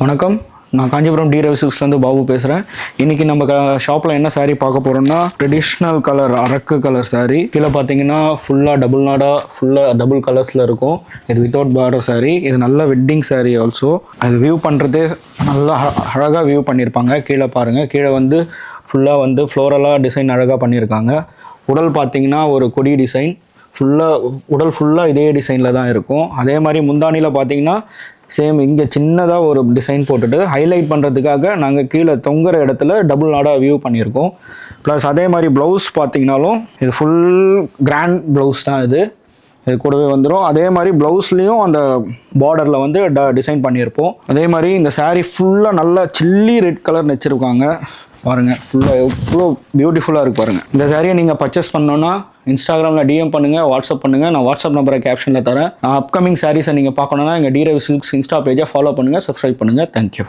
வணக்கம், நான் காஞ்சிபுரம் டி ரவி சில்க்ஸ்லேருந்து பாபு பேசுகிறேன். இன்றைக்கி நம்ம ஷாப்பில் என்ன saree பார்க்க போகிறோம்னா ட்ரெடிஷ்னல் கலர் அரக்கு கலர் saree. கீழே பார்த்தீங்கன்னா ஃபுல்லாக டபுள் நாடா ஃபுல்லாக டபுள் கலர்ஸில் இருக்கும். இது வித்தவுட் பார்டர் saree. இது நல்ல வெட்டிங் saree ஆல்சோ. அது வியூ பண்ணுறதே நல்லா அழகாக வியூ பண்ணியிருப்பாங்க. கீழே பாருங்கள், கீழே வந்து ஃபுல்லாக வந்து ஃப்ளோரலாக டிசைன் அழகாக பண்ணியிருக்காங்க. உடல் பார்த்தீங்கன்னா ஒரு கொடி டிசைன் உடல் ஃபுல்லாக இதே டிசைனில் தான் இருக்கும். அதே மாதிரி முந்தானியில் பார்த்தீங்கன்னா சேம் இங்கே சின்னதாக ஒரு டிசைன் போட்டுட்டு ஹைலைட் பண்ணுறதுக்காக நாங்கள் கீழே தொங்குற இடத்துல டபுள் நாடாக வியூ பண்ணியிருக்கோம். ப்ளஸ் அதே மாதிரி ப்ளவுஸ் பார்த்தீங்கனாலும் இது ஃபுல் கிராண்ட் ப்ளவுஸ் தான். இது கூடவே வந்துடும். அதே மாதிரி ப்ளவுஸ்லேயும் அந்த பார்டரில் வந்து டிசைன் பண்ணியிருப்போம். அதே மாதிரி இந்த saree ஃபுல்லாக நல்லா சில்லி ரெட் கலர் நெச்சிருக்காங்க பாருங்கள். ஃபுல்லாக எவ்வளோ பியூட்டிஃபுல்லாக இருக்குது பாருங்கள். இந்த சாரியை நீங்கள் பர்ச்சேஸ் பண்ணோன்னா இன்ஸ்டாகிராமில் டிஎம் பண்ணுங்கள், வாட்ஸ்அப் பண்ணுங்கள். நான் வாட்ஸ்அப் நம்பரை கேப்ஷனில் தரேன். அப்கமிங் சாரீஸை நீங்கள் பார்க்கணுன்னா எங்கள் டி ரவி சில்க்ஸ் இன்ஸ்டா பேஜை ஃபாலோ பண்ணுங்கள், சப்ஸ்கிரைப் பண்ணுங்கள். தேங்க்யூ.